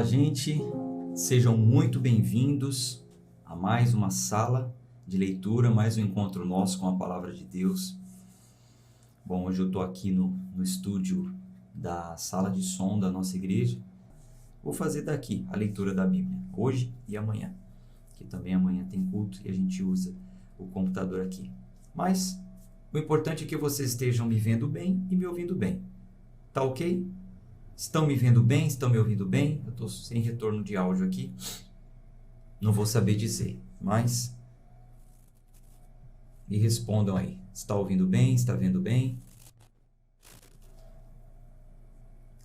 gente, sejam muito bem-vindos a mais uma sala de leitura, mais um encontro nosso com a Palavra de Deus. Bom, hoje eu estou aqui no estúdio da sala de som da nossa igreja. Vou fazer daqui a leitura da Bíblia, hoje e amanhã, que também amanhã tem culto e a gente usa o computador aqui. Mas o importante é que vocês estejam me vendo bem e me ouvindo bem. Tá ok? Estão me vendo bem? Estão me ouvindo bem? Eu estou sem retorno de áudio aqui. Não vou saber dizer, mas me respondam aí. Está ouvindo bem? Está vendo bem?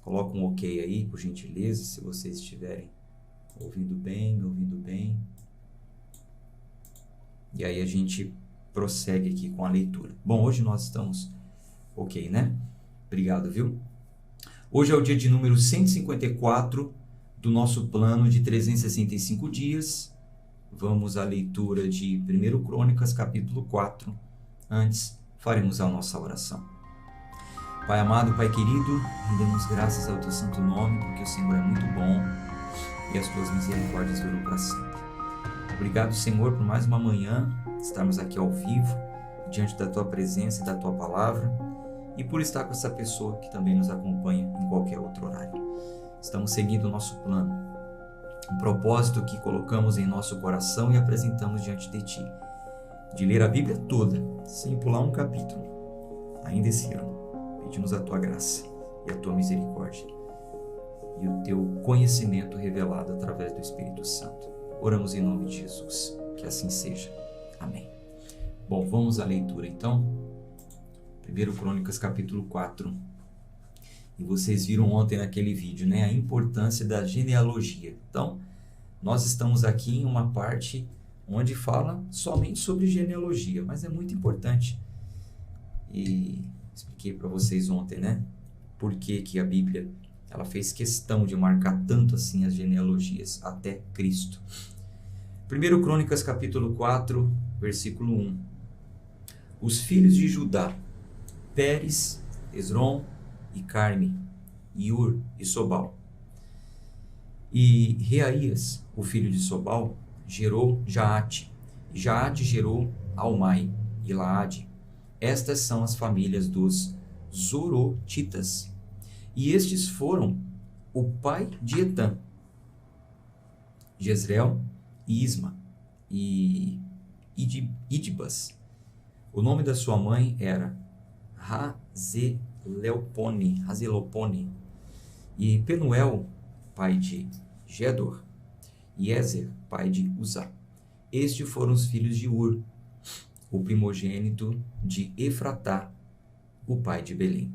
Coloca um ok aí, por gentileza, se vocês estiverem ouvindo bem, me ouvindo bem. E aí a gente prossegue aqui com a leitura. Bom, hoje nós estamos ok, né? Obrigado, viu? Hoje é o dia de número 154 do nosso plano de 365 dias. Vamos à leitura de 1 Crônicas, capítulo 4. Antes, faremos a nossa oração. Pai amado, Pai querido, rendemos graças ao Teu santo nome, porque o Senhor é muito bom e as Tuas misericórdias duram para sempre. Obrigado, Senhor, por mais uma manhã, estarmos aqui ao vivo, diante da Tua presença e da Tua palavra, e por estar com essa pessoa que também nos acompanha em qualquer outro horário. Estamos seguindo o nosso plano, um propósito que colocamos em nosso coração e apresentamos diante de Ti, de ler a Bíblia toda, sem pular um capítulo, ainda esse ano. Pedimos a Tua graça e a Tua misericórdia e o Teu conhecimento revelado através do Espírito Santo. Oramos em nome de Jesus, que assim seja. Amém. Bom, vamos à leitura então. 1 Crônicas capítulo 4. E vocês viram ontem naquele vídeo, né, a importância da genealogia. Então, nós estamos aqui em uma parte onde fala somente sobre genealogia, mas é muito importante. E expliquei para vocês ontem, né, por que a Bíblia ela fez questão de marcar tanto assim as genealogias até Cristo. 1 Crônicas capítulo 4, versículo 1. Os filhos de Judá: Pérez, Esrom e Carme, Iur e Sobal. E Reaías, o filho de Sobal, gerou Jaate, e Jaate gerou Almai e Laade. Estas são as famílias dos Zorotitas. E estes foram o pai de Etã, Jezreel e Isma e Idibas. O nome da sua mãe era Hazelopone, e Penuel, pai de Gedor, e Ezer, pai de Uzá. Estes foram os filhos de Ur, o primogênito de Efratá, o pai de Belém.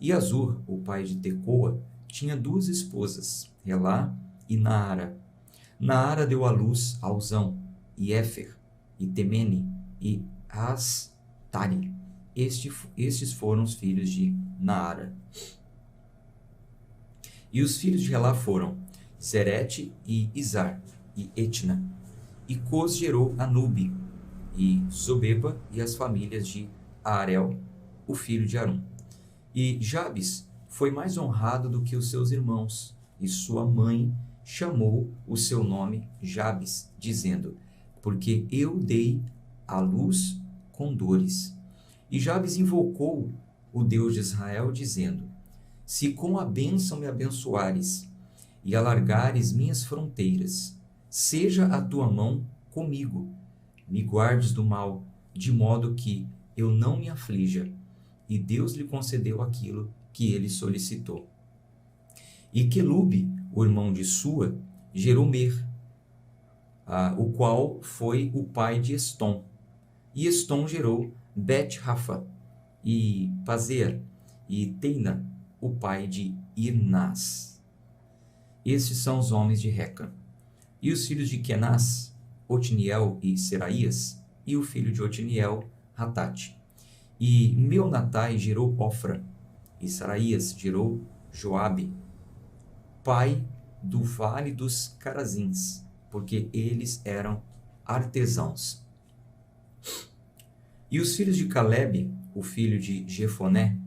E Azur, o pai de Tecoa, tinha duas esposas, Relá e Naara. Naara deu à luz a Uzão, e Éfer, e Temene, e Astari. Estes foram os filhos de Naara. E os filhos de Relá foram Zerete e Izar, e Etna. E Cos gerou Anube, e Zobeba, e as famílias de Arel, o filho de Arum. E Jabes foi mais honrado do que os seus irmãos, e sua mãe chamou o seu nome Jabes, dizendo: porque eu dei à luz com dores. E Jabes invocou o Deus de Israel, dizendo: se com a bênção me abençoares e alargares minhas fronteiras, seja a tua mão comigo, me guardes do mal, de modo que eu não me aflija. E Deus lhe concedeu aquilo que ele solicitou. E Quelube, o irmão de Sua, gerou Mer, o qual foi o pai de Estom. E Estom gerou Bet-Rafa, e Pazer, e Teina, o pai de Irnás. Estes são os homens de Reca. E os filhos de Kenaz: Otniel e Seraías, e o filho de Otniel, Hatate. E Meonatai gerou Ofra, e Saraías gerou Joabe, pai do vale dos Carazins, porque eles eram artesãos. E os filhos de Calebe, o filho de Jefoné: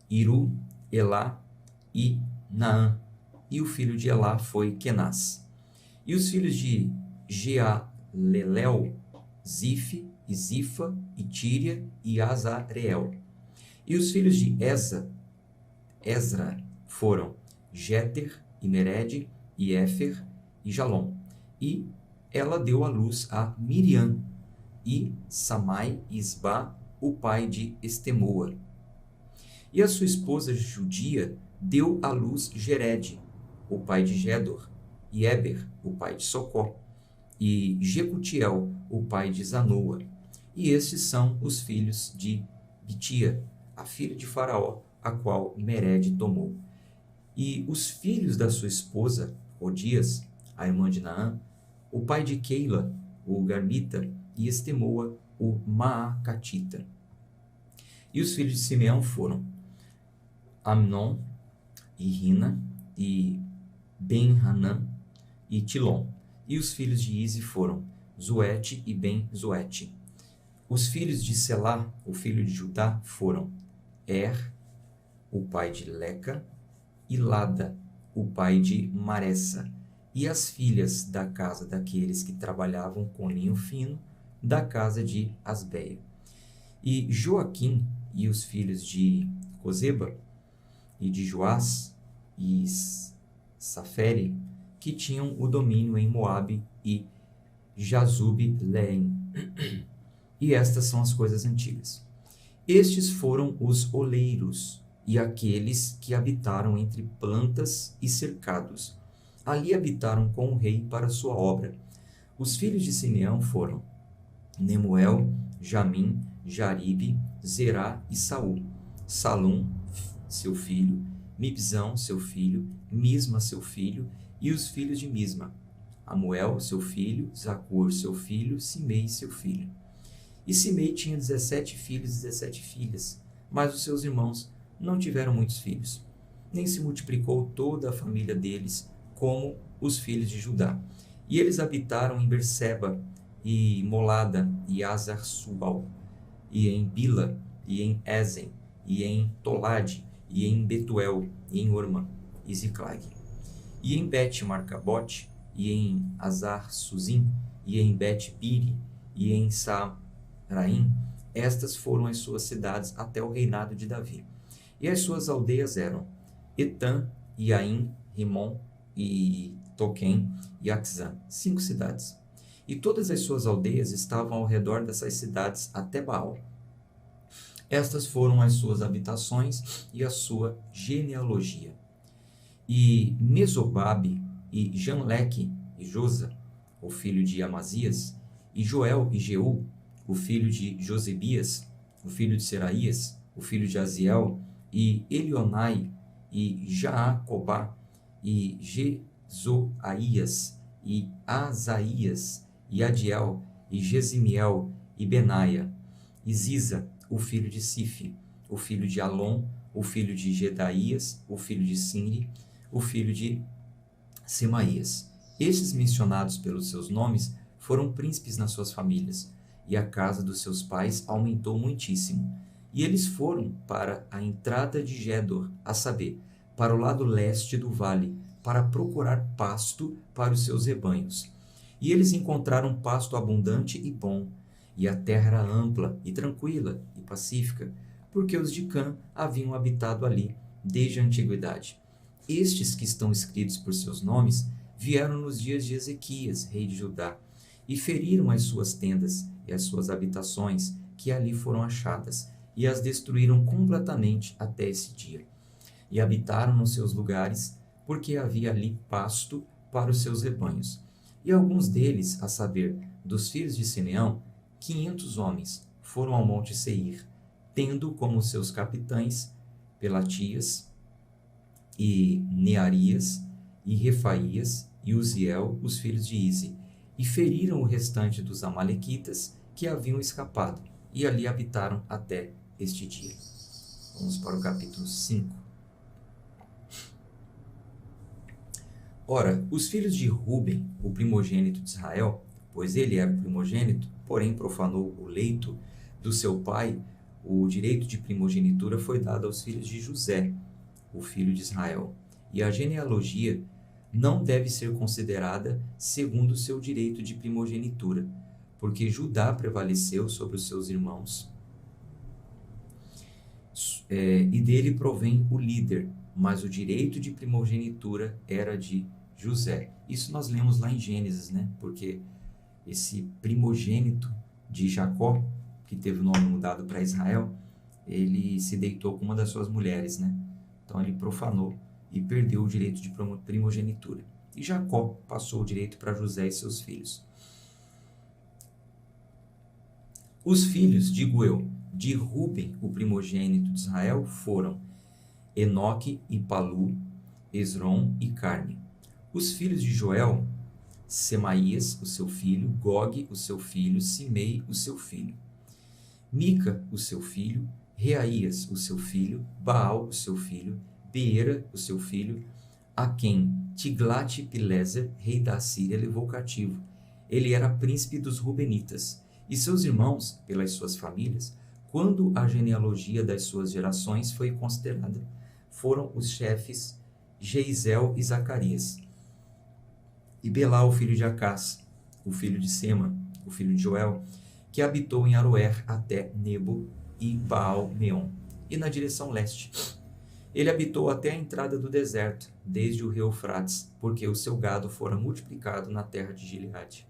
Iru, Elá e Naã. e o filho de Elá foi Kenaz. E os filhos de Jealelel, Zife, e Zifa, e Tíria, e Azareel. E os filhos de Ezra foram Jeter, e Mered, e Éfer, e Jalom. E ela deu à luz a Miriam, e Samai, e Isba, o pai de Estemoa. E a sua esposa judia deu à luz Jered, o pai de Gedor, e Eber, o pai de Socó, e Jecutiel, o pai de Zanoa. E estes são os filhos de Bitia, a filha de Faraó, a qual Mered tomou. E os filhos da sua esposa, Odias, a irmã de Naã, o pai de Keila, o Garmita, e Estemoa, o Maacatita. E os filhos de Simeão foram Amnon, e Rina, e Ben-Hanã, e Tilom. E os filhos de Ize foram Zuete e Ben-Zuete. Os filhos de Selá, o filho de Judá, foram o pai de Leca, e Lada, o pai de Maressa, e as filhas da casa daqueles que trabalhavam com linho fino, da casa de Asbeia. E Joaquim e os filhos de Cozeba, e de Joás, e Safere, que tinham o domínio em Moabe, e Jazub-Leem. E estas são as coisas antigas. Estes foram os oleiros, e aqueles que habitaram entre plantas e cercados. Ali habitaram com o rei para sua obra. Os filhos de Simeão foram Nemuel, Jamim, Jaribe, Zerá e Saul. Salum, seu filho, Mibzão, seu filho, Misma, seu filho, e os filhos de Misma, Amuel, seu filho, Zacur, seu filho, Simei, seu filho. E Simei tinha 17 filhos e 17 filhas, mas os seus irmãos não tiveram muitos filhos, nem se multiplicou toda a família deles como os filhos de Judá. E eles habitaram em Berseba, e Molada, e Azar-Subal, e em Bila, e em Ezen, e em Tolade, e em Betuel, e em Orma, e Ziclag, e em Bet-Marcabote, e em Azar-Suzim, e em Bet-Biri, e em Saraim. Estas foram as suas cidades até o reinado de Davi. E as suas aldeias eram Etã, e Aim, Rimon, e Toquém, e Axã, 5 cidades. E todas as suas aldeias estavam ao redor dessas cidades até Baal. Estas foram as suas habitações e a sua genealogia. E Mesobabe, e Janleque, e Josa, o filho de Amazias, e Joel e Jeú, o filho de Josebias, o filho de Seraías, o filho de Aziel, e Elionai, e Jaacobá, e Jezoaías, e Asaías, e Adiel, e Gesimiel, e Benaia, e Ziza, o filho de Sife, o filho de Alon, o filho de Gedaías, o filho de Sinri, o filho de Semaías. Estes mencionados pelos seus nomes foram príncipes nas suas famílias, e a casa dos seus pais aumentou muitíssimo. E eles foram para a entrada de Gedor, a saber, para o lado leste do vale, para procurar pasto para os seus rebanhos. E eles encontraram pasto abundante e bom, e a terra era ampla e tranquila e pacífica, porque os de Cã haviam habitado ali desde a antiguidade. Estes que estão escritos por seus nomes vieram nos dias de Ezequias, rei de Judá, e feriram as suas tendas e as suas habitações que ali foram achadas, e as destruíram completamente até esse dia. E habitaram nos seus lugares, porque havia ali pasto para os seus rebanhos. E alguns deles, a saber, dos filhos de Simeão, 500 homens, foram ao monte Seir, tendo como seus capitães Pelatias, e Nearias, e Refaías, e Uziel, os filhos de Ize, e feriram o restante dos amalequitas que haviam escapado, e ali habitaram até este dia. Vamos para o capítulo 5. Ora, os filhos de Ruben, o primogênito de Israel, pois ele era o primogênito, porém profanou o leito do seu pai, o direito de primogenitura foi dado aos filhos de José, o filho de Israel. e a genealogia não deve ser considerada segundo o seu direito de primogenitura, porque Judá prevaleceu sobre os seus irmãos, e dele provém o líder, mas o direito de primogenitura era de José. Isso nós lemos lá em Gênesis, né? Porque esse primogênito de Jacó, que teve o nome mudado para Israel, ele se deitou com uma das suas mulheres, né? Então ele profanou e perdeu o direito de primogenitura. E Jacó passou o direito para José e seus filhos. Os filhos, digo eu, de Ruben, o primogênito de Israel, foram Enoque e Palu, Esrom e Carme. Os filhos de Joel, Semaías, o seu filho, Gog, o seu filho, Simei, o seu filho, Mica, o seu filho, Reaías, o seu filho, Baal, o seu filho, Beera, o seu filho, a quem Tiglat-Pileser, rei da Assíria, levou cativo. Ele era príncipe dos Rubenitas. E seus irmãos, pelas suas famílias, quando a genealogia das suas gerações foi considerada, foram os chefes Jeizel e Zacarias. E Belá, o filho de Acás, o filho de Sema, o filho de Joel, que habitou em Aroer até Nebo e Baal-Meon, e na direção leste. Ele habitou até a entrada do deserto, desde o rio Eufrates, porque o seu gado fora multiplicado na terra de Gileade.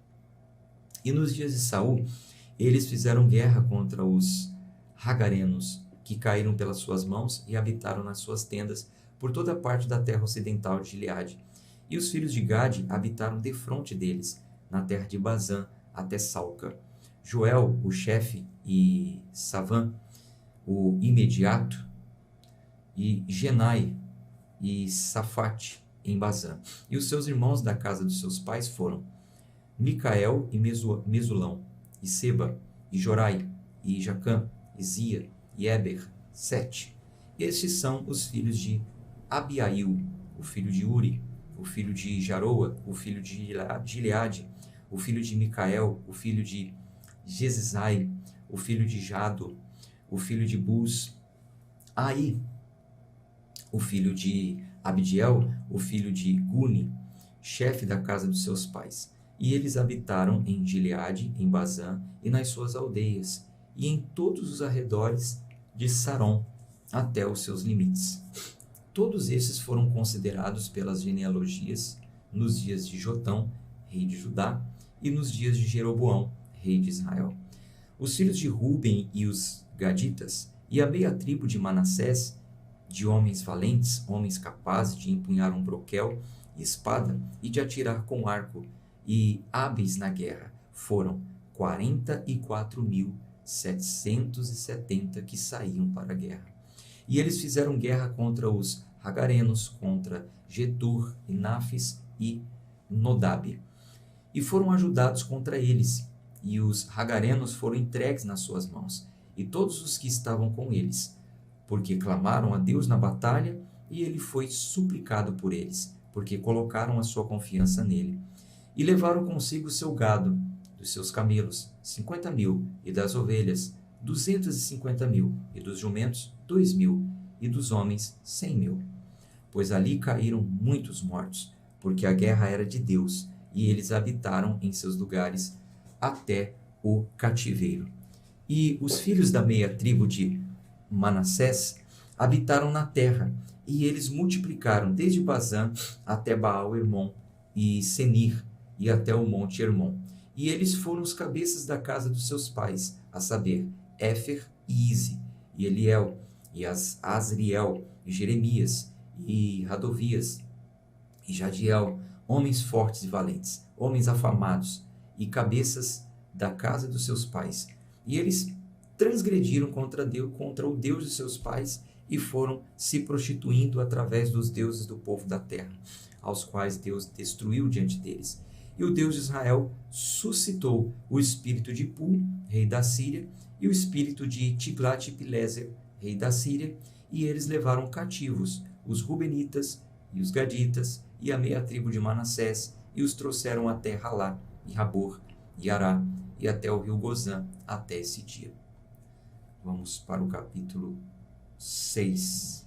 E nos dias de Saul, eles fizeram guerra contra os Hagarenos, que caíram pelas suas mãos e habitaram nas suas tendas por toda a parte da terra ocidental de Gileade. E os filhos de Gade habitaram defronte deles, na terra de Bazã, até Salca. Joel, o chefe, e Savã, o imediato, e Genai e Safate, em Bazã. E os seus irmãos da casa dos seus pais foram Micael e Mesulão, e Seba, e Jorai, e Jacã, e Zia, e Eber, 7. Estes são os filhos de Abiail, o filho de Uri, o filho de Jaroa, o filho de Gileade, o filho de Micael, o filho de Jezizai, o filho de Jado, o filho de Buz, Aí, o filho de Abdiel, o filho de Guni, chefe da casa dos seus pais. E eles habitaram em Gileade, em Bazã, e nas suas aldeias, e em todos os arredores de Saron, até os seus limites. Todos esses foram considerados pelas genealogias nos dias de Jotão, rei de Judá, e nos dias de Jeroboão, rei de Israel. Os filhos de Ruben e os Gaditas, e a meia tribo de Manassés, de homens valentes, homens capazes de empunhar um broquel e espada, e de atirar com arco, e hábeis na guerra, foram 44.770 que saíam para a guerra. E eles fizeram guerra contra os Hagarenos, contra Getur, e Nafis e Nodab. E foram ajudados contra eles, e os Hagarenos foram entregues nas suas mãos, e todos os que estavam com eles, porque clamaram a Deus na batalha, e ele foi suplicado por eles, porque colocaram a sua confiança nele. E levaram consigo o seu gado, dos seus camelos, 50.000, e das ovelhas, 250.000, e dos jumentos, 2.000, e dos homens, 100.000. Pois ali caíram muitos mortos, porque a guerra era de Deus, e eles habitaram em seus lugares até o cativeiro. E os filhos da meia tribo de Manassés habitaram na terra, e eles multiplicaram desde Bazã até Baal-Hermon e Senir, e até o monte Hermon. E eles foram os cabeças da casa dos seus pais, a saber, Éfer e Ize, e Eliel, e Asriel, e Jeremias, e Radovias, e Jadiel, homens fortes e valentes, homens afamados, e cabeças da casa dos seus pais. E eles transgrediram contra o Deus de seus pais, e foram se prostituindo através dos deuses do povo da terra, aos quais Deus destruiu diante deles. E o Deus de Israel suscitou o espírito de Pul, rei da Síria, e o espírito de Tiglat-Pileser, rei da Síria, e eles levaram cativos os Rubenitas e os Gaditas e a meia tribo de Manassés, e os trouxeram até Halá, e Rabor, e Ará, e até o rio Gozã, até esse dia. Vamos para o capítulo 6.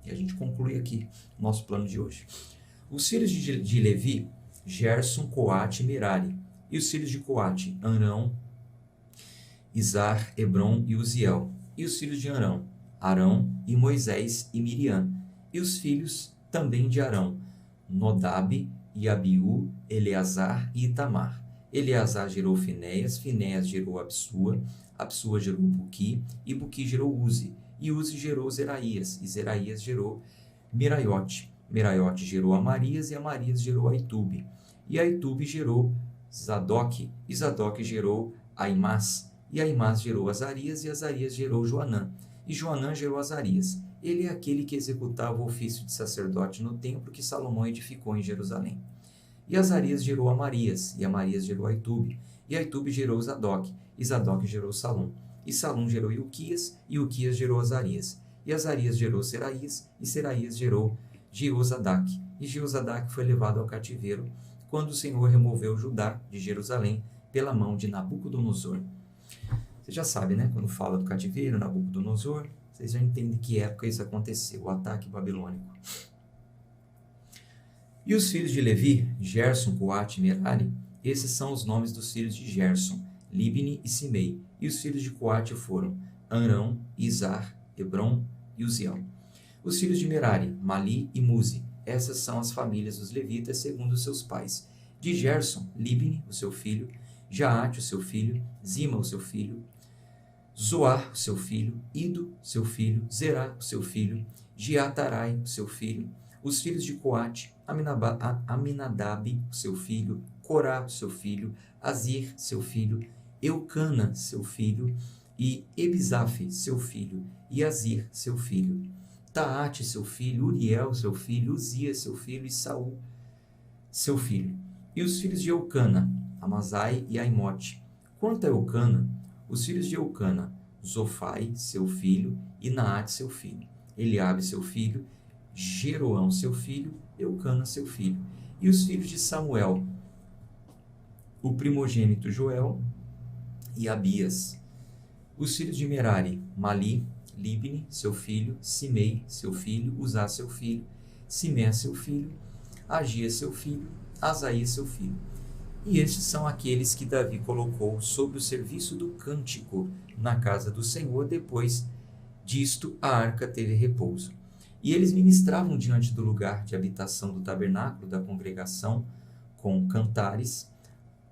E a gente conclui aqui o nosso plano de hoje. Os filhos de Levi, Gerson, Coate e Merari. E os filhos de Coate, Arão, Izar, Hebron e Uziel. E os filhos de Arão, Arão e Moisés e Miriam. E os filhos também de Arão, Nodab e Abiú, Eleazar e Itamar. Eleazar gerou Finéias, Finéias gerou Absua, Absua gerou Buqui, e Buqui gerou Uzi, e Uzi gerou Zeraías, e Zeraías gerou Meraiote. Meraiote gerou Amarias, e Amarias gerou Aitube, e Aitube gerou Zadok, e Zadok gerou Aimás, e Aimás gerou Azarias, e Azarias gerou Joanã, e Joanã gerou Azarias. Ele é aquele que executava o ofício de sacerdote no templo que Salomão edificou em Jerusalém. E Azarias gerou Amarias, e Amarias gerou Aitube, e Aitube gerou Zadok, e Zadok gerou Salum, e Salum gerou Ilquias, e Ilquias gerou Azarias, e Azarias gerou Seraías, e Seraías gerou Jeozadak, e Jeozadak foi levado ao cativeiro, quando o Senhor removeu Judá de Jerusalém pela mão de Nabucodonosor. Você já sabe, né? Quando fala do cativeiro, Nabucodonosor, vocês já entendem que época isso aconteceu, o ataque babilônico. E os filhos de Levi, Gerson, Coate e Merari, esses são os nomes dos filhos de Gerson, Libni e Simei. E os filhos de Coate foram Arão, Izar, Hebron e Uziel. Os filhos de Merari, Mali e Muzi. Essas são as famílias dos levitas segundo seus pais. De Gerson, Libni, o seu filho, Jaate, o seu filho, Zima, o seu filho, Zoar, o seu filho, Ido, seu filho, Zerá, o seu filho, Giatarai, o seu filho. Os filhos de Coate, Aminadab, seu filho, Corá, seu filho, Azir, seu filho, Eucana, seu filho, e Ebizaf, seu filho, e Azir, seu filho, Taate, seu filho, Uriel, seu filho, Uzias, seu filho, e Saul, seu filho. E os filhos de Eucana, Amazai e Aimote. Quanto a Eucana, os filhos de Eucana, Zofai, seu filho, e Naate, seu filho, Eliabe, seu filho, Jeroão, seu filho, Eucana, seu filho. E os filhos de Samuel, o primogênito Joel e Abias. Os filhos de Merari, Mali, Libni, seu filho, Simei, seu filho, Uzá, seu filho, Simé, seu filho, Agia, seu filho, Asaías, seu filho. E estes são aqueles que Davi colocou sobre o serviço do cântico na casa do Senhor. Depois disto, a arca teve repouso. E eles ministravam diante do lugar de habitação do tabernáculo da congregação com cantares,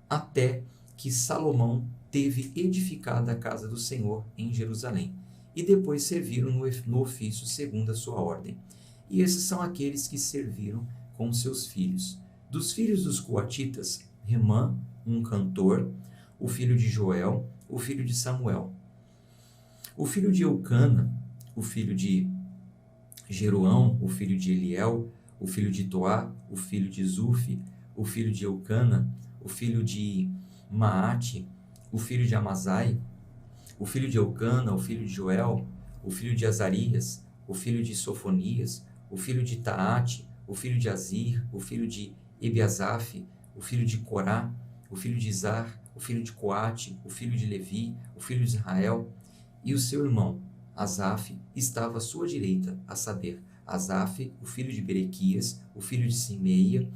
até que Salomão teve edificada a casa do Senhor em Jerusalém. E depois serviram no ofício segundo a sua ordem. E esses são aqueles que serviram com seus filhos. Dos filhos dos coatitas, Remã, um cantor, o filho de Joel, o filho de Samuel. O filho de Eucana, o filho de Jeroão, o filho de Eliel, o filho de Toá, o filho de Zufi, o filho de Eucana, o filho de Maate, o filho de Amazai, o filho de Eucana, o filho de Joel, o filho de Azarias, o filho de Sofonias, o filho de Taate, o filho de Azir, o filho de Ebiasaf, o filho de Corá, o filho de Izar, o filho de Coate, o filho de Levi, o filho de Israel, e o seu irmão, Asaf, estava à sua direita, a saber, Asaf, o filho de Berequias, o filho de Simeia,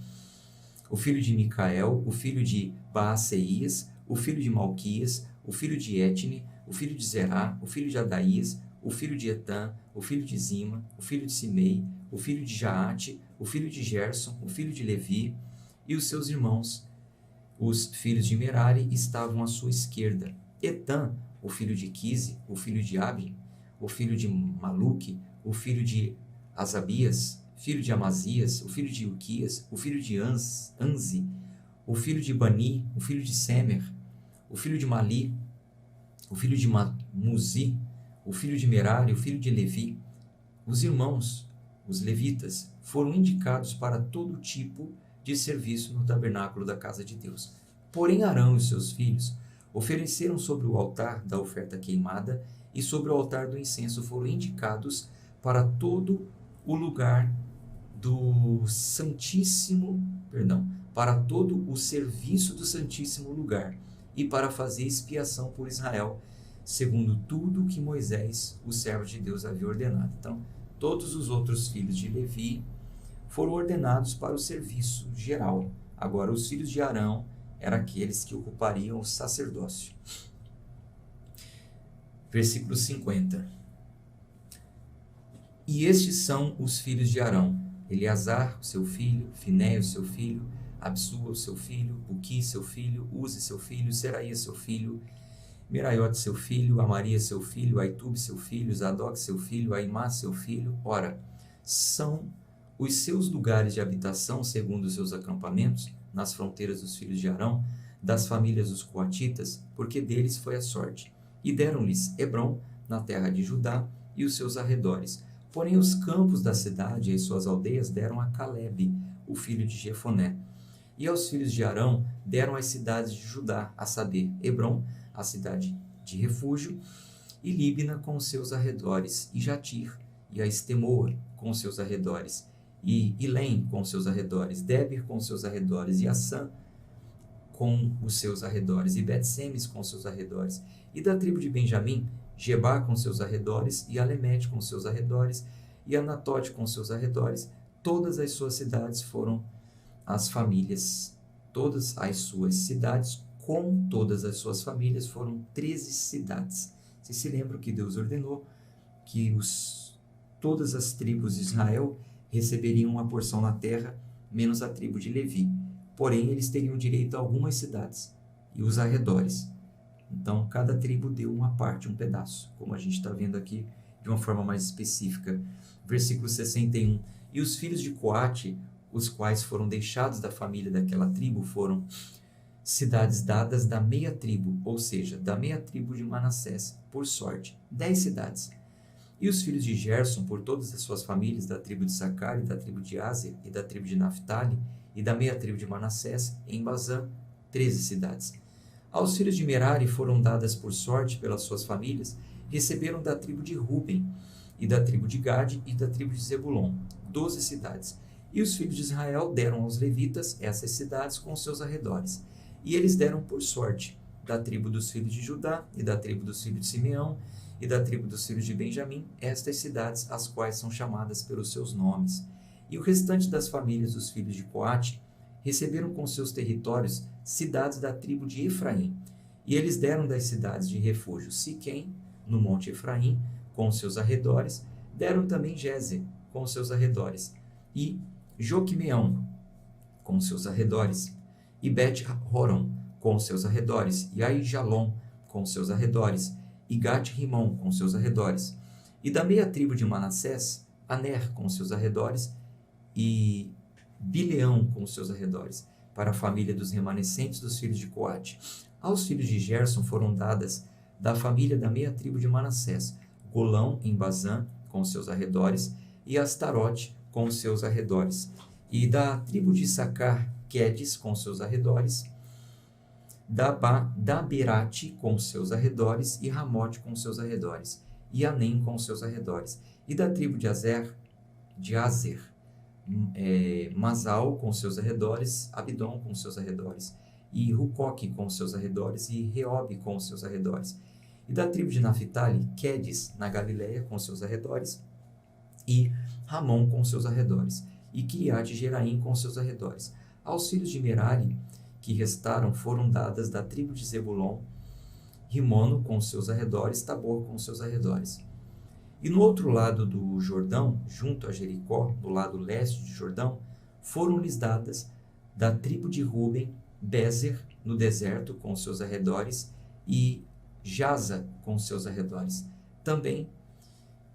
o filho de Micael, o filho de Baaseias, o filho de Malquias, o filho de Etne, o filho de Zerá, o filho de Adaías, o filho de Etã, o filho de Zima, o filho de Simei, o filho de Jaate, o filho de Gerson, o filho de Levi, e os seus irmãos, os filhos de Merari, estavam à sua esquerda. Etã, o filho de Quise, o filho de Abi, o filho de Maluque, o filho de Asabias, filho de Amazias, o filho de Ilquias, o filho de Anzi, o filho de Bani, o filho de Semer, o filho de Mali, o filho de Muzi, o filho de Merari, o filho de Levi. Os irmãos, os levitas, foram indicados para todo tipo de serviço no tabernáculo da casa de Deus. Porém, Arão e seus filhos ofereceram sobre o altar da oferta queimada e sobre o altar do incenso foram indicados para todo o lugar do Santíssimo, para todo o serviço do Santíssimo Lugar e para fazer expiação por Israel, segundo tudo que Moisés, o servo de Deus, havia ordenado. Então, Todos os outros filhos de Levi foram ordenados para o serviço geral. Agora, os filhos de Arão eram aqueles que ocupariam o sacerdócio. Versículo 50. E estes são os filhos de Arão: Eleazar, seu filho; Finéias, seu filho; Absua, seu filho; Buqui, seu filho; Uzi, seu filho; Seraías, seu filho; Meraiote, seu filho; Amarias, seu filho; Aitube, seu filho; Zadok, seu filho; Aimá, seu filho. Ora, são os seus lugares de habitação, segundo os seus acampamentos, nas fronteiras dos filhos de Arão, das famílias dos coatitas, porque deles foi a sorte. E deram-lhes Hebrom, na terra de Judá, e os seus arredores. Porém, os campos da cidade e as suas aldeias deram a Calebe, o filho de Jefoné. E aos filhos de Arão deram as cidades de Judá, a saber, Hebrom, a cidade de refúgio, e Líbina com os seus arredores, e Jatir, e a Estemoa com os seus arredores, e Ilém com os seus arredores, Débir com os seus arredores, e Assã com os seus arredores, e Bet-Semes com os seus arredores. E da tribo de Benjamim, Gebá com seus arredores, e Alemete com seus arredores, e Anatote com seus arredores. Todas as suas cidades foram as famílias, todas as suas cidades com todas as suas famílias foram 13 cidades. Vocês se lembram que Deus ordenou que todas as tribos de Israel receberiam uma porção na terra, menos a tribo de Levi. Porém, eles teriam direito a algumas cidades e os arredores. Então, cada tribo deu uma parte, um pedaço, como a gente está vendo aqui de uma forma mais específica. Versículo 61. E os filhos de Coate, os quais foram deixados da família daquela tribo, foram cidades dadas da meia tribo, ou seja, da meia tribo de Manassés, por sorte, 10 cidades. E os filhos de Gerson, por todas as suas famílias, da tribo de Sacar, e da tribo de Aser, e da tribo de Naphtali, e da meia tribo de Manassés, em Bazã, 13 cidades. Aos filhos de Merari foram dadas por sorte pelas suas famílias, receberam da tribo de Ruben, e da tribo de Gade, e da tribo de Zebulon, 12 cidades. E os filhos de Israel deram aos levitas essas cidades com seus arredores. E eles deram por sorte da tribo dos filhos de Judá, e da tribo dos filhos de Simeão, e da tribo dos filhos de Benjamim, estas cidades, as quais são chamadas pelos seus nomes. E o restante das famílias dos filhos de Coate receberam com seus territórios cidades da tribo de Efraim. E eles deram das cidades de refúgio Siquém, no monte Efraim, com seus arredores, deram também Gézer, com seus arredores, e Joquimeão, com seus arredores, e Bet-Horon, com seus arredores, e Aijalon, com seus arredores, e Gat-Rimon, com seus arredores. E da meia tribo de Manassés, Aner, com seus arredores, e Bileão, com seus arredores, para a família dos remanescentes dos filhos de Coate. Aos filhos de Gerson foram dadas da família da meia tribo de Manassés, Golão, em Bazã, com seus arredores, e Astarote, com seus arredores. E da tribo de Sacar, Quedes, com seus arredores, Daberate, com seus arredores, e Ramote, com seus arredores, e Anem, com seus arredores. E da tribo de Azer, Masal, com seus arredores, Abidom, com seus arredores, e Rucoque, com seus arredores, e Reobe, com seus arredores. E da tribo de Naphtali, Quedes, na Galileia, com seus arredores, e Ramon, com seus arredores, e Kiriat-Jeraim, com seus arredores. Aos filhos de Merari, que restaram, foram dadas da tribo de Zebulon, Rimono, com seus arredores, Tabor, com seus arredores. E no outro lado do Jordão, junto a Jericó, do lado leste de Jordão, foram-lhes dadas da tribo de Ruben, Bezer, no deserto, com seus arredores, e Jaza, com seus arredores. Também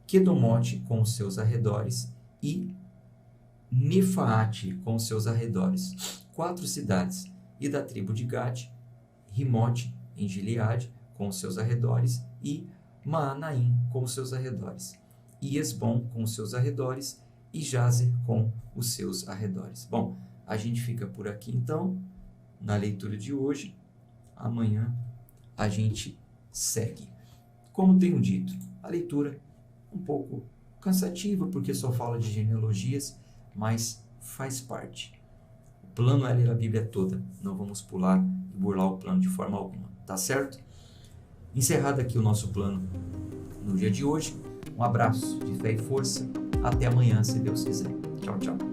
Quedomote, com seus arredores, e Mefaate, com seus arredores. 4 cidades. E da tribo de Gade, Rimote, em Gileade, com seus arredores, e Maanaim, com seus arredores, e Esbom, com seus arredores, e Jazer, com os seus arredores. Bom, a gente fica por aqui então, na leitura de hoje. Amanhã a gente segue. Como tenho dito, a leitura um pouco cansativa, porque só fala de genealogias, mas faz parte. O plano é ler a Bíblia toda, não vamos pular e burlar o plano de forma alguma, tá certo? Encerrado aqui o nosso plano no dia de hoje, um abraço de fé e força Até amanhã, se Deus quiser. Tchau, tchau.